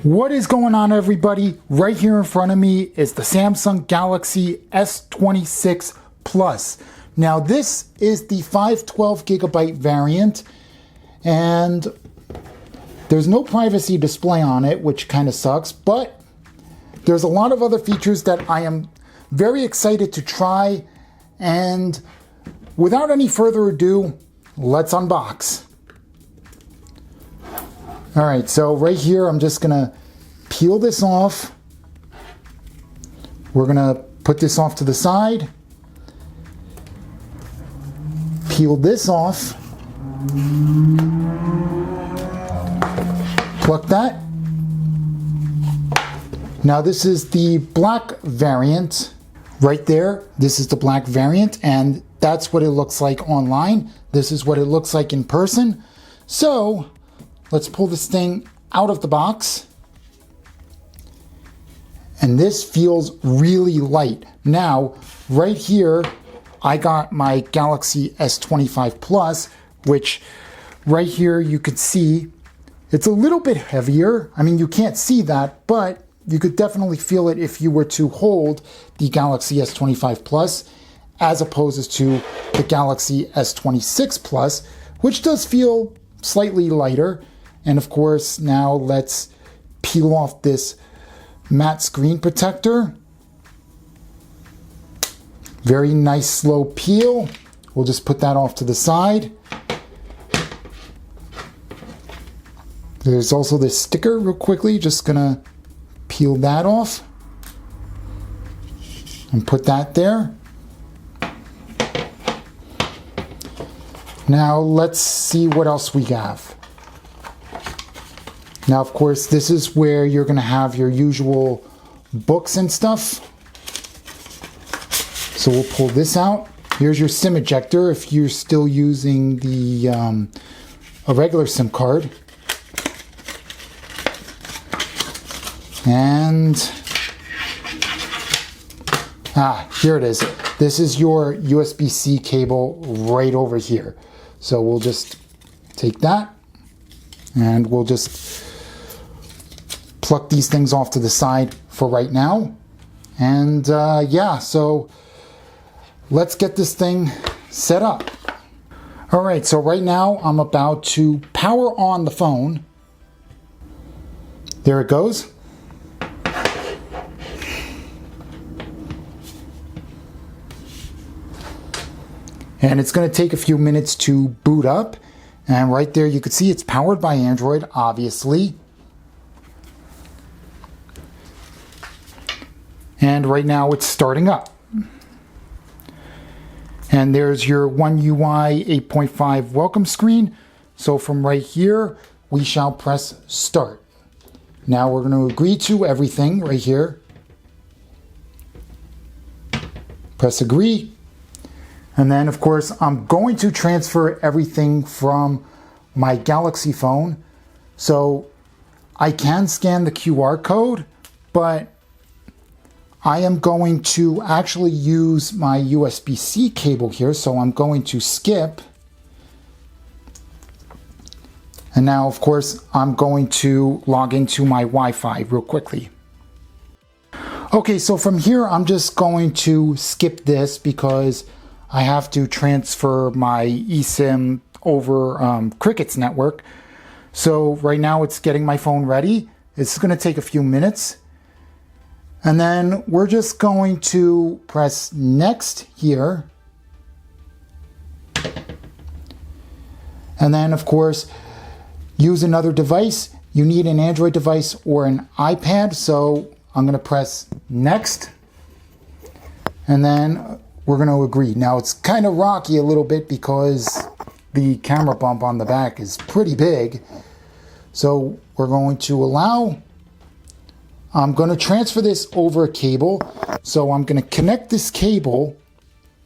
What is going on, everybody? Right here in front of me is the Samsung Galaxy S26 Plus. Now this is the 512 gigabyte variant, and there's no privacy display on it, which kind of sucks, but there's a lot of other features that I am very excited to try. And without any further ado, let's unbox. All right, so right here, I'm just gonna peel this off. We're gonna put this off to the side. Peel this off. Pluck that. Now this is the black variant. Right there, this is the black variant, and that's what it looks like online. This is what it looks like in person. So let's pull this thing out of the box. And this feels really light. Now, right here, I got my Galaxy S25 Plus, which right here you could see it's a little bit heavier. I mean, you can't see that, but you could definitely feel it if you were to hold the Galaxy S25 Plus as opposed to the Galaxy S26 Plus, which does feel slightly lighter. And of course, now let's peel off this matte screen protector. Very nice slow peel. We'll just put that off to the side. There's also this sticker real quickly, just gonna peel that off and put that there. Now let's see what else we have. Now, of course, this is where you're going to have your usual books and stuff. So we'll pull this out. Here's your SIM ejector if you're still using the a regular SIM card. And here it is. This is your USB-C cable right over here. So we'll just take that and we'll just pluck these things off to the side for right now. And yeah, so let's get this thing set up. All right, so right now I'm about to power on the phone. There it goes. And it's going to take a few minutes to boot up. And right there you can see it's powered by Android, obviously. And right now it's starting up. And there's your One UI 8.5 welcome screen. So from right here, we shall press start. Now we're going to agree to everything right here. Press agree. And then, of course, I'm going to transfer everything from my Galaxy phone. So I can scan the QR code, but I am going to actually use my USB-C cable here. So I'm going to skip. And now, of course, I'm going to log into my Wi-Fi real quickly. Okay, so from here, I'm just going to skip this because I have to transfer my eSIM over Cricket's network. So right now it's getting my phone ready. It's going to take a few minutes. And then we're just going to press next here. And then, of course, use another device. You need an Android device or an iPad. So I'm going to press next. And then we're going to agree. Now it's kind of rocky a little bit because the camera bump on the back is pretty big. So we're going to allow. I'm going to transfer this over a cable. So I'm going to connect this cable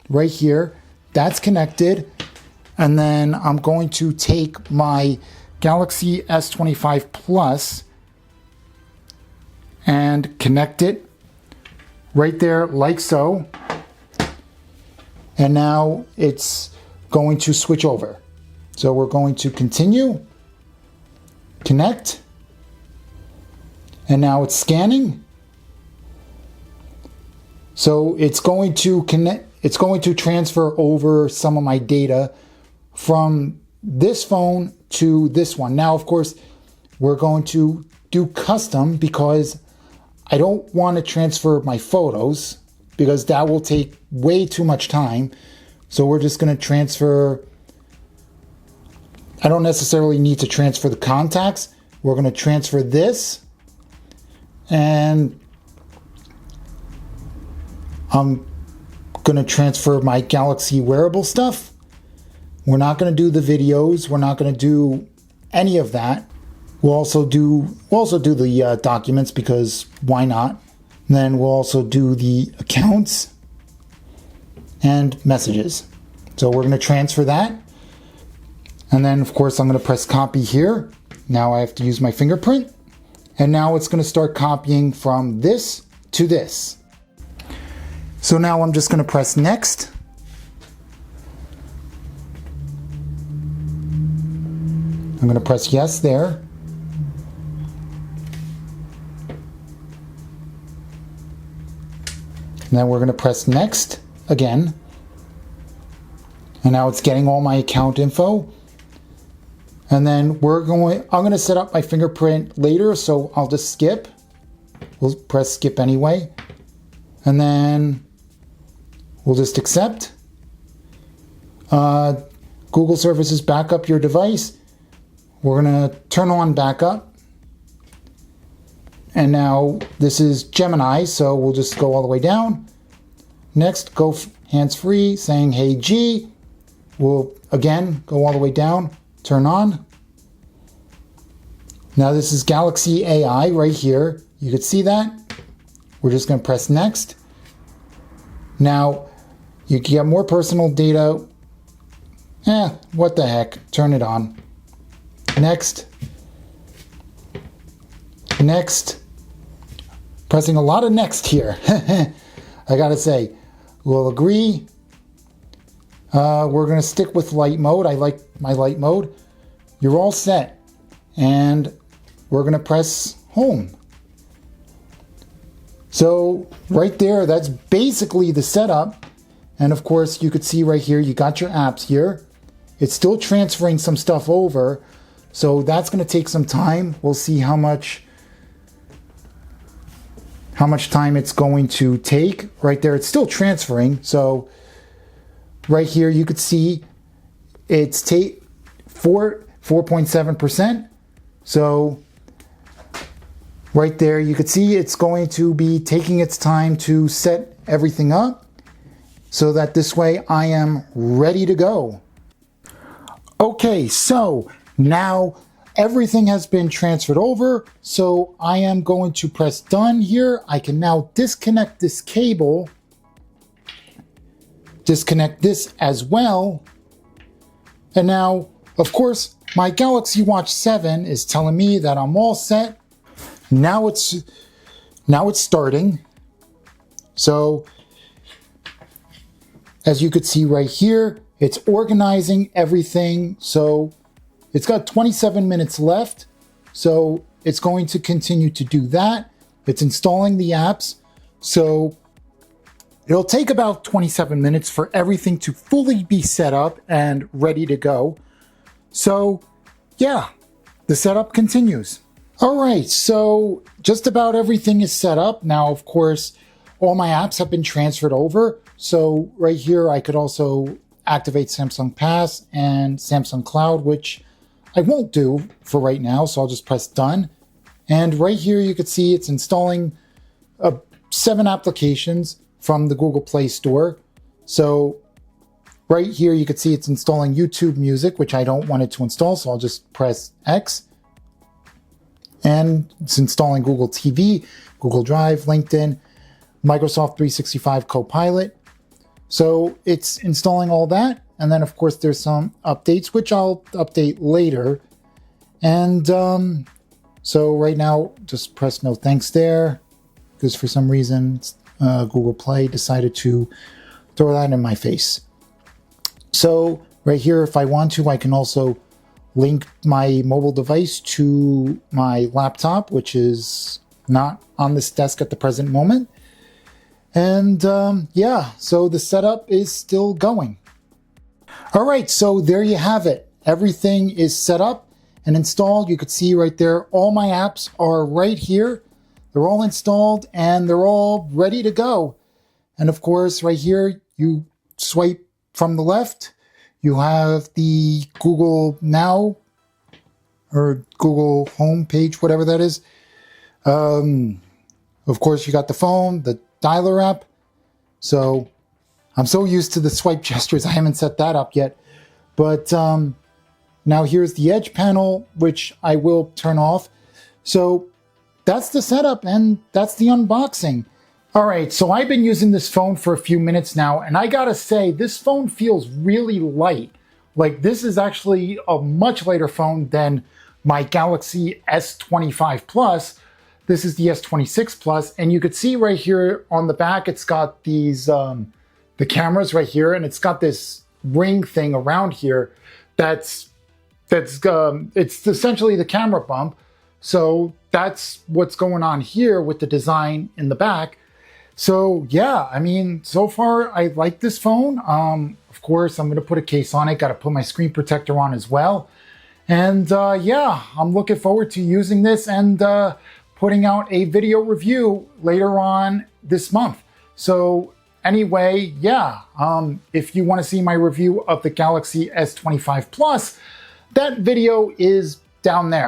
right here. That's connected. And then I'm going to take my Galaxy S25 Plus and connect it right there like so. And now it's going to switch over. So we're going to continue, connect, And now it's scanning. So it's going to transfer over some of my data from this phone to this one. Now, of course, we're going to do custom because I don't want to transfer my photos because that will take way too much time. So we're just going to transfer. I don't necessarily need to transfer the contacts. We're going to transfer this, and I'm going to transfer my Galaxy wearable stuff. We're not going to do the videos. We're not going to do any of that. We'll also do the documents because why not? And then we'll also do the accounts and messages. So we're going to transfer that. And then of course I'm going to press copy here. Now I have to use my fingerprint. And now it's going to start copying from this to this. So now I'm just going to press next. I'm going to press yes there. And then we're going to press next again. And now it's getting all my account info. And then I'm going to set up my fingerprint later, so I'll just skip. We'll press skip anyway. And then we'll just accept. Google services back up your device. We're going to turn on backup. And now this is Gemini, so we'll just go all the way down. Next, go hands-free, saying, hey G. We'll again go all the way down, turn on. Now this is Galaxy AI right here. You can see that. We're just going to press next. Now you can get more personal data. What the heck? Turn it on. Next. Next. Pressing a lot of next here. I gotta say, we'll agree. We're gonna stick with light mode. I like my light mode. You're all set. And we're gonna press home. So right there, that's basically the setup. And of course, you could see right here, you got your apps here. It's still transferring some stuff over. So that's gonna take some time. We'll see how much time it's going to take. Right there, it's still transferring. So right here, you could see it's 4.7%. So right there, you could see it's going to be taking its time to set everything up so that this way I am ready to go. Okay, so now everything has been transferred over, so I am going to press done here. I can now disconnect this cable, disconnect this as well. And now, of course, my Galaxy Watch 7 is telling me that I'm all set. Now it's starting. So as you could see right here, it's organizing everything. So it's got 27 minutes left, so it's going to continue to do that. It's installing the apps, so it'll take about 27 minutes for everything to fully be set up and ready to go. So yeah, the setup continues. All right, so just about everything is set up. Now, of course, all my apps have been transferred over. So right here, I could also activate Samsung Pass and Samsung Cloud, which I won't do for right now, so I'll just press done. And right here you can see it's installing 7 applications from the Google Play Store. So right here you can see it's installing YouTube Music, which I don't want it to install, so I'll just press X. And it's installing Google TV, Google Drive, LinkedIn, Microsoft 365 Copilot. So it's installing all that. And then, of course, there's some updates, which I'll update later. And so right now, just press no thanks there, because for some reason, Google Play decided to throw that in my face. So right here, if I want to, I can also link my mobile device to my laptop, which is not on this desk at the present moment. And yeah, so the setup is still going. All right, so there you have it. Everything is set up and installed. You could see right there, all my apps are right here. They're all installed and they're all ready to go. And of course, right here, you swipe from the left. You have the Google Now or Google Home page, whatever that is. Of course, you got the phone, the dialer app. So I'm so used to the swipe gestures, I haven't set that up yet. But now here's the Edge panel, which I will turn off. So that's the setup and that's the unboxing. All right, so I've been using this phone for a few minutes now, and I gotta say, this phone feels really light. Like, this is actually a much lighter phone than my Galaxy S25 Plus. This is the S26 Plus, and you could see right here on the back, it's got these, the cameras right here, and it's got this ring thing around here it's essentially the camera bump. So that's what's going on here with the design in the back. So yeah, I mean, so far I like this phone. Of course, I'm going to put a case on it. Got to put my screen protector on as well. And yeah, I'm looking forward to using this and putting out a video review later on this month. So anyway, yeah, if you want to see my review of the Galaxy S25 Plus, that video is down there.